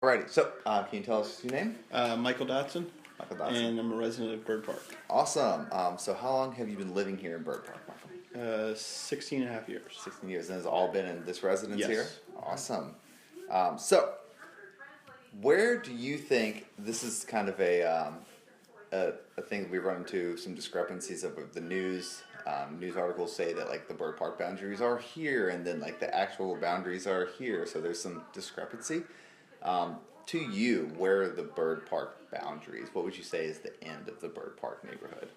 Alrighty, so can you tell us your name? Michael Dodson, Michael Dodson. and I'm a resident of Bird Park. Awesome. So how long have you been living here in Bird Park, Michael? 16 and a half years. 16 years, and has all been in this residence Yes. here? Awesome. So, where do you think, this is kind of a thing that we run into some discrepancies of the news. News articles say that like the Bird Park boundaries are here, and then like the actual boundaries are here, so there's some discrepancy. To you, where are the Bird Park boundaries? What would you say is the end of the Bird Park neighborhood?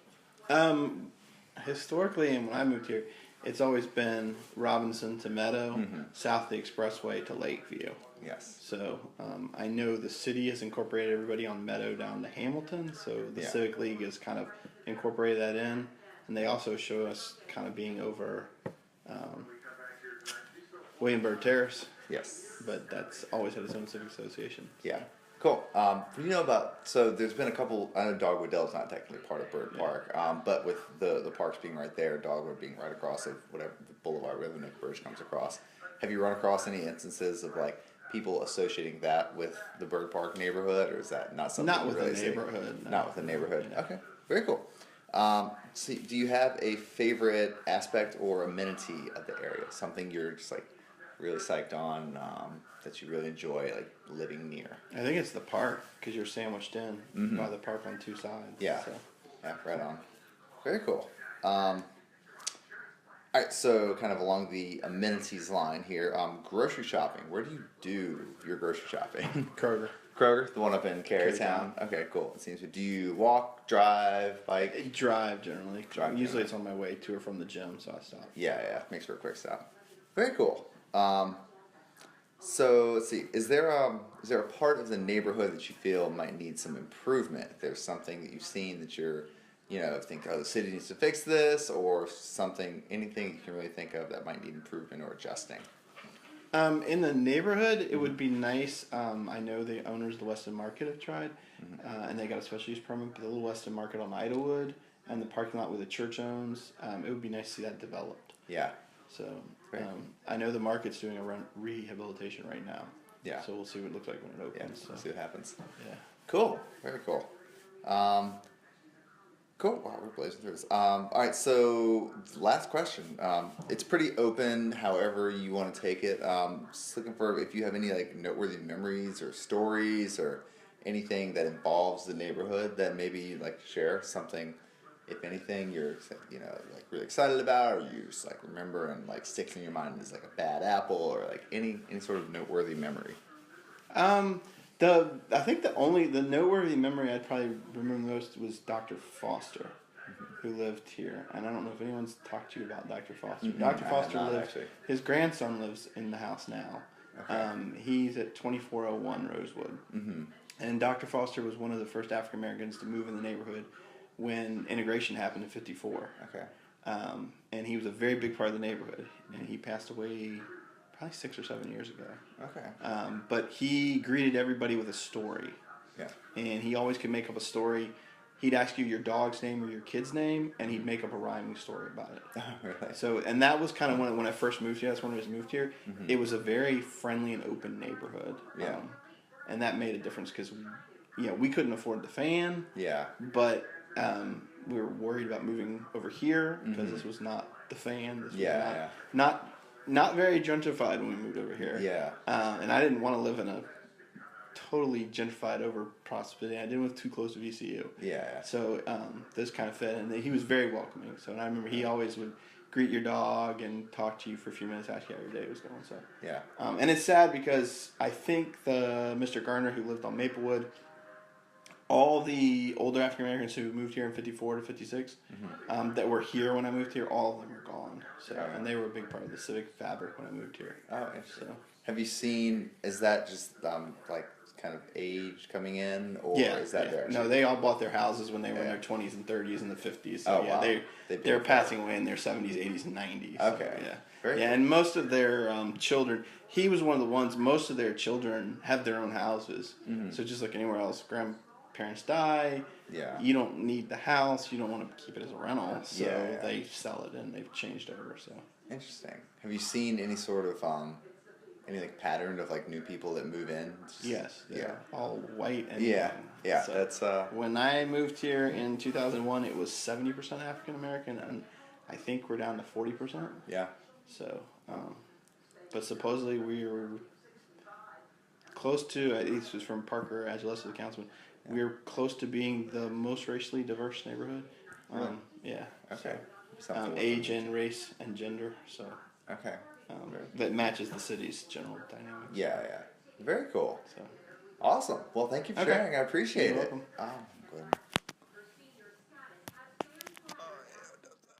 Historically, and when I moved here, it's always been Robinson to Meadow, south of the Expressway to Lakeview. Yes. So I know the city has incorporated everybody on Meadow down to Hamilton, so the Civic League has kind of incorporated that in, and they also show us kind of being over Williamsburg Terrace. Yes. But that's always had its own civic association. Yeah. Cool. So there's been a couple, I know Dogwood Dell is not technically part of Bird Park, but with the parks being right there, Dogwood being right across of whatever the boulevard where the Nook Bridge comes across, have you run across any instances of like people associating that with the Bird Park neighborhood, or is that not something Not you with really the see? neighborhood. No. Not with the neighborhood. No. Okay. Very cool. Do you have a favorite aspect or amenity of the area? Something you're just like really psyched on, that you really enjoy, like living near? I think it's the park, because you're sandwiched in by the park on two sides. Yeah. So. Yeah, right on. Very cool. Alright, so kind of along the amenities line here, grocery shopping. Where do you do your grocery shopping? Kroger. Kroger, the one up in Carytown? Okay, cool. It seems. Do you walk, drive, bike? Drive, generally. Drive, Usually it's on my way to or from the gym, so I stop. Yeah, makes for a quick stop. Very cool. So let's see. Is there a part of the neighborhood that you feel might need some improvement? If there's something that you've seen that you're, think, the city needs to fix this, or anything you can really think of that might need improvement or adjusting? In the neighborhood, it would be nice. I know the owners of the Weston Market have tried, and they got a special use permit. But the little Weston Market on Idlewood and the parking lot where the church owns, it would be nice to see that developed. Yeah. So I know the market's doing a rehabilitation right now. Yeah. So we'll see what it looks like when it opens. Yeah, we'll see what happens. Yeah. Cool. Very cool. Cool. Wow, we're blazing through this. All right, so last question. It's pretty open, however you want to take it. Just looking for if you have any like noteworthy memories or stories or anything that involves the neighborhood that maybe you'd like to share. Something, if anything, you're like really excited about, or you just like remember and like sticks in your mind as like a bad apple, or like any sort of noteworthy memory. I think the noteworthy memory I'd probably remember most was Dr. Foster, who lived here. And I don't know if anyone's talked to you about Dr. Foster. Dr. Foster his grandson lives in the house now. Okay. He's at 2401 Rosewood. And Dr. Foster was one of the first African Americans to move in the neighborhood when integration happened in 54. Okay. And he was a very big part of the neighborhood. And he passed away probably 6 or 7 years ago. Okay. But he greeted everybody with a story. Yeah. And he always could make up a story. He'd ask you your dog's name or your kid's name, and he'd make up a rhyming story about it. Oh, really? So, and that was kind of when I first moved here. That's when I was moved here. It was a very friendly and open neighborhood. Yeah. And that made a difference because, we couldn't afford the fan. Yeah. But we were worried about moving over here because this was not the fan. This was not very gentrified when we moved over here. Yeah. And I didn't want to live in a totally gentrified over prosperity. I didn't live too close to VCU. Yeah. So this kind of fit, and he was very welcoming. So, and I remember he always would greet your dog and talk to you for a few minutes, ask you how your day was going. So yeah. And it's sad because I think the Mr. Garner who lived on Maplewood, all the older African Americans who moved here in 54 to 56 that were here when I moved here, all of them are gone. So and they were a big part of the civic fabric when I moved here. Oh, interesting. So, have you seen? Is that just like kind of age coming in, or is that there? No, they all bought their houses when they were in their 20s and 30s and the 50s. So wow. They're passing away in their 70s, 80s, and 90s. Okay. So, Very cool. And most of their children. He was one of the ones. Most of their children have their own houses. So just like anywhere else, grandparents die. Yeah. You don't need the house. You don't want to keep it as a rental. So they sell it and they've changed over. So interesting. Have you seen any sort of any like pattern of like new people that move in? Yes. Yeah. All white and Yeah. young. Yeah. So That's when I moved here in 2001, it was 70% African American, and I think we're down to 40%. Yeah. So, but supposedly we were close to, at least it was from Parker Agilesa, the councilman, we were close to being the most racially diverse neighborhood. Really? Yeah. Okay. So, age and race and gender. So Okay. that matches the city's general dynamics. Yeah. Yeah. Very cool. So Awesome. Well, thank you for sharing. I appreciate You're it. welcome. Oh, good.